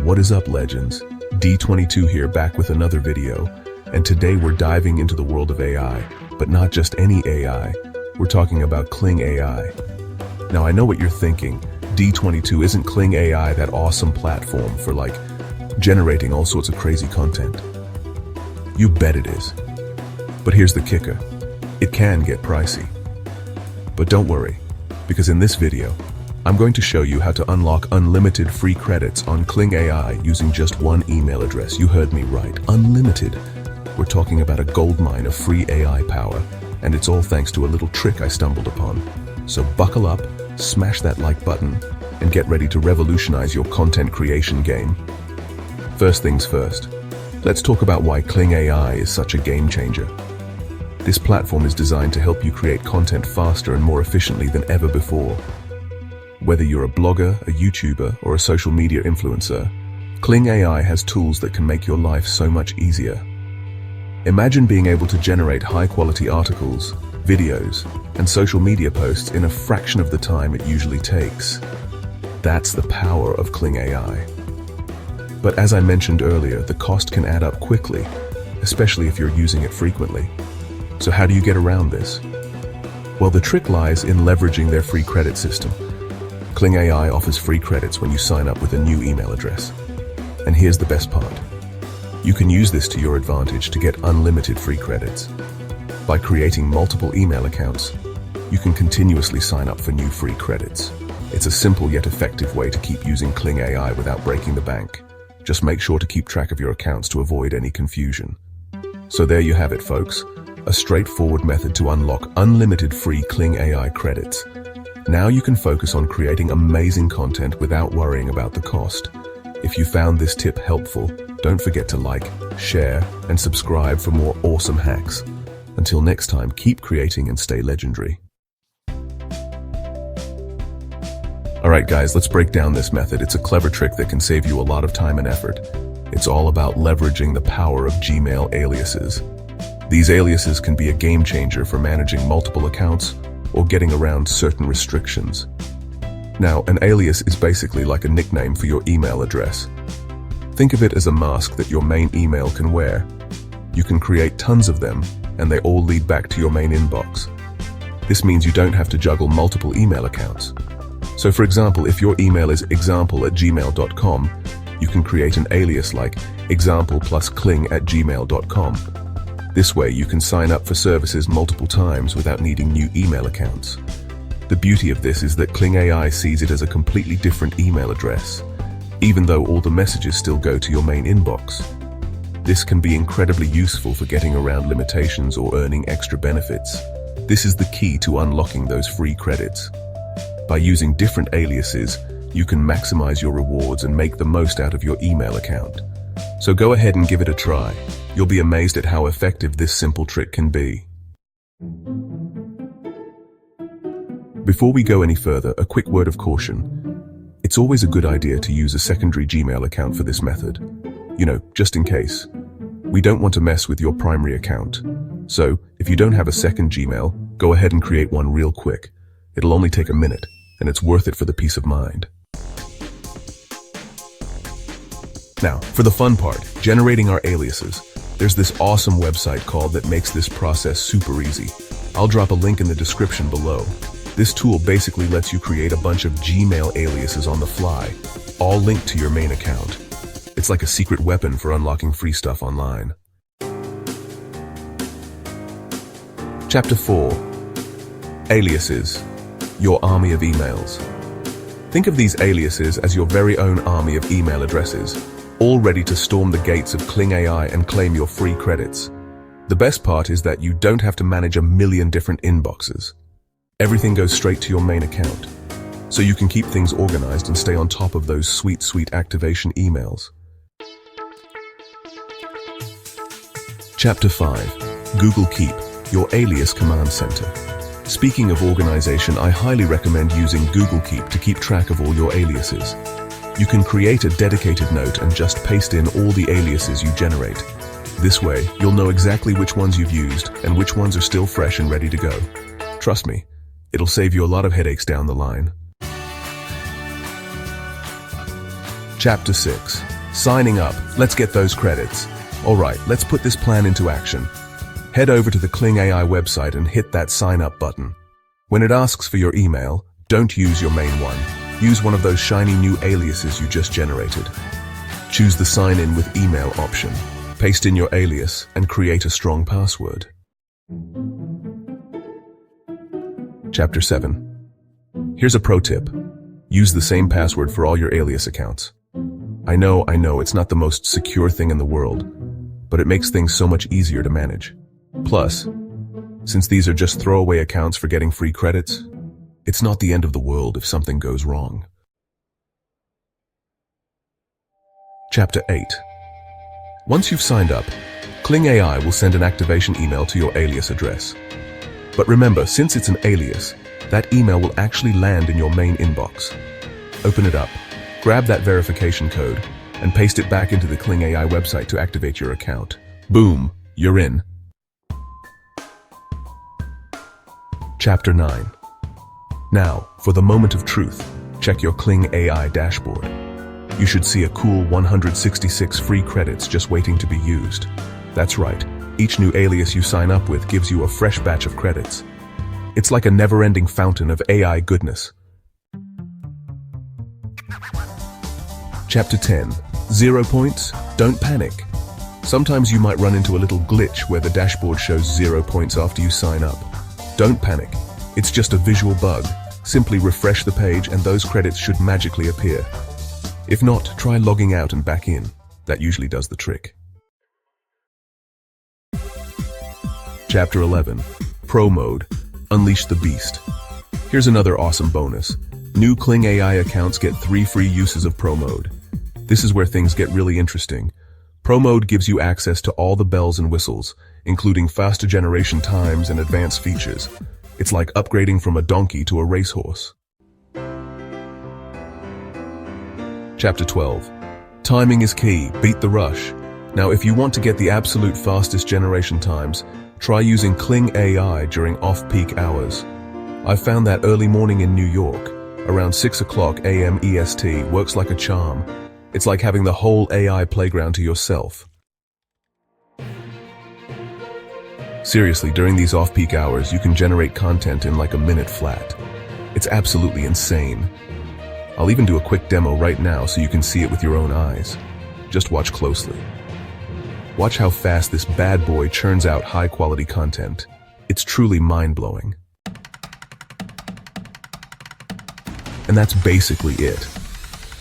What is up, legends? D22 here, back with another video, and today we're diving into the world of AI, but not just any AI. We're talking about Kling AI. Now I know what you're thinking. D22, isn't Kling AI that awesome platform for generating all sorts of crazy content? You bet it is. But here's the kicker. It can get pricey. But don't worry, because in this video, I'm going to show you how to unlock unlimited free credits on Kling AI using just one email address. You heard me right, unlimited. We're talking about a goldmine of free AI power, and it's all thanks to a little trick I stumbled upon. So buckle up, smash that like button, and get ready to revolutionize your content creation game. First things first, let's talk about why Kling AI is such a game changer. This platform is designed to help you create content faster and more efficiently than ever before. Whether you're a blogger, a YouTuber, or a social media influencer, Kling AI has tools that can make your life so much easier. Imagine being able to generate high-quality articles, videos, and social media posts in a fraction of the time it usually takes. That's the power of Kling AI. But as I mentioned earlier, the cost can add up quickly, especially if you're using it frequently. So how do you get around this? Well, the trick lies in leveraging their free credit system. Kling AI offers free credits when you sign up with a new email address. And here's the best part. You can use this to your advantage to get unlimited free credits. By creating multiple email accounts, you can continuously sign up for new free credits. It's a simple yet effective way to keep using Kling AI without breaking the bank. Just make sure to keep track of your accounts to avoid any confusion. So there you have it, folks. A straightforward method to unlock unlimited free Kling AI credits. Now you can focus on creating amazing content without worrying about the cost. If you found this tip helpful, don't forget to like, share, and subscribe for more awesome hacks. Until next time, keep creating and stay legendary. Alright guys, let's break down this method. It's a clever trick that can save you a lot of time and effort. It's all about leveraging the power of Gmail aliases. These aliases can be a game changer for managing multiple accounts or getting around certain restrictions. Now, an alias is basically like a nickname for your email address. Think of it as a mask that your main email can wear. You can create tons of them, and they all lead back to your main inbox. This means you don't have to juggle multiple email accounts. So for example, if your email is example@gmail.com, you can create an alias like example+kling@gmail.com. This way, you can sign up for services multiple times without needing new email accounts. The beauty of this is that Kling AI sees it as a completely different email address, even though all the messages still go to your main inbox. This can be incredibly useful for getting around limitations or earning extra benefits. This is the key to unlocking those free credits. By using different aliases, you can maximize your rewards and make the most out of your email account. So go ahead and give it a try. You'll be amazed at how effective this simple trick can be. Before we go any further, a quick word of caution. It's always a good idea to use a secondary Gmail account for this method. Just in case. We don't want to mess with your primary account. So, if you don't have a second Gmail, go ahead and create one real quick. It'll only take a minute, and it's worth it for the peace of mind. Now, for the fun part, generating our aliases. There's this awesome website called that makes this process super easy. I'll drop a link in the description below. This tool basically lets you create a bunch of Gmail aliases on the fly, all linked to your main account. It's like a secret weapon for unlocking free stuff online. Chapter 4. Aliases. Your army of emails. Think of these aliases as your very own army of email addresses, all ready to storm the gates of Kling AI and claim your free credits. The best part is that you don't have to manage a million different inboxes. Everything goes straight to your main account, so you can keep things organized and stay on top of those sweet activation emails. Chapter 5. Google Keep, your alias command center. Speaking of organization, I highly recommend using Google Keep to keep track of all your aliases. You can create a dedicated note and just paste in all the aliases you generate. This way, you'll know exactly which ones you've used and which ones are still fresh and ready to go. Trust me, it'll save you a lot of headaches down the line. Chapter 6. Signing up. Let's get those credits. Alright, let's put this plan into action. Head over to the Kling AI website and hit that sign up button. When it asks for your email, don't use your main one. Use one of those shiny new aliases you just generated. Choose the sign in with email option. Paste in your alias and create a strong password. Chapter 7. Here's a pro tip. Use the same password for all your alias accounts. I know, it's not the most secure thing in the world, but it makes things so much easier to manage. Plus, since these are just throwaway accounts for getting free credits, it's not the end of the world if something goes wrong. Chapter 8. Once you've signed up, Kling AI will send an activation email to your alias address. But remember, since it's an alias, that email will actually land in your main inbox. Open it up, grab that verification code, and paste it back into the Kling AI website to activate your account. Boom, you're in. Chapter 9. Now, for the moment of truth, check your Kling AI dashboard. You should see a cool 166 free credits just waiting to be used. That's right, each new alias you sign up with gives you a fresh batch of credits. It's like a never-ending fountain of AI goodness. Chapter 10. 0 points? Don't panic. Sometimes you might run into a little glitch where the dashboard shows 0 points after you sign up. Don't panic. It's just a visual bug. Simply refresh the page and those credits should magically appear. If not, try logging out and back in. That usually does the trick. Chapter 11. Pro Mode. Unleash the Beast. Here's another awesome bonus. New Kling AI accounts get 3 free uses of Pro Mode. This is where things get really interesting. Pro Mode gives you access to all the bells and whistles, including faster generation times and advanced features. It's like upgrading from a donkey to a racehorse. Chapter 12. Timing is key. Beat the rush. Now, if you want to get the absolute fastest generation times, try using Kling AI during off-peak hours. I found that early morning in New York, around 6 o'clock a.m. EST, works like a charm. It's like having the whole AI playground to yourself. Seriously, during these off-peak hours, you can generate content in like a minute flat. It's absolutely insane. I'll even do a quick demo right now so you can see it with your own eyes. Just watch closely. Watch how fast this bad boy churns out high-quality content. It's truly mind-blowing. And that's basically it.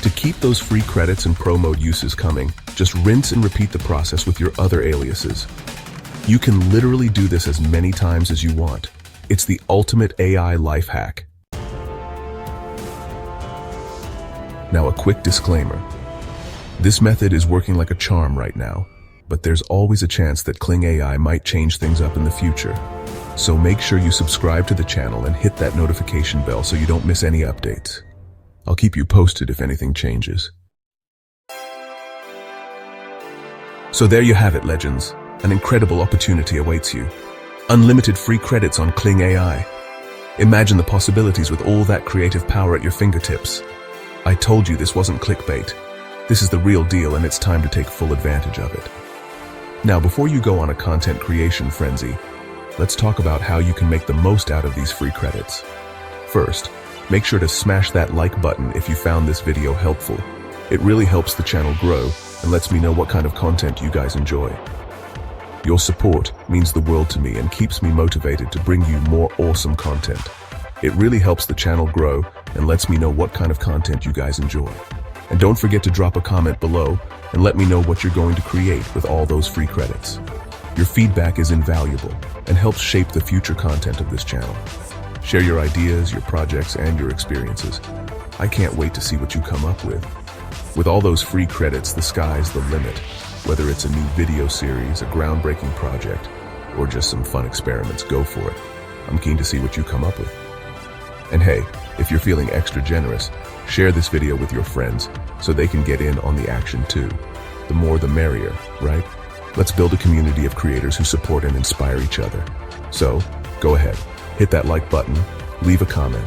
To keep those free credits and Pro Mode uses coming, just rinse and repeat the process with your other aliases. You can literally do this as many times as you want. It's the ultimate AI life hack. Now, a quick disclaimer. This method is working like a charm right now, but there's always a chance that Kling AI might change things up in the future. So make sure you subscribe to the channel and hit that notification bell so you don't miss any updates. I'll keep you posted if anything changes. So there you have it, legends. An incredible opportunity awaits you. Unlimited free credits on Kling AI. Imagine the possibilities with all that creative power at your fingertips. I told you this wasn't clickbait. This is the real deal and it's time to take full advantage of it. Now, before you go on a content creation frenzy, let's talk about how you can make the most out of these free credits. First, make sure to smash that like button if you found this video helpful. It really helps the channel grow and lets me know what kind of content you guys enjoy. Your support means the world to me and keeps me motivated to bring you more awesome content. It really helps the channel grow and lets me know what kind of content you guys enjoy. And don't forget to drop a comment below and let me know what you're going to create with all those free credits. Your feedback is invaluable and helps shape the future content of this channel. Share your ideas, your projects, and your experiences. I can't wait to see what you come up with. With all those free credits, the sky's the limit. Whether it's a new video series, a groundbreaking project, or just some fun experiments, go for it. I'm keen to see what you come up with. And hey, if you're feeling extra generous, share this video with your friends so they can get in on the action too. The more the merrier, right? Let's build a community of creators who support and inspire each other. So, go ahead, hit that like button, leave a comment,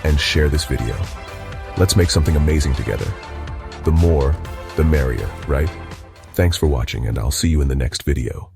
and share this video. Let's make something amazing together. The more, the merrier, right? Thanks for watching, and I'll see you in the next video.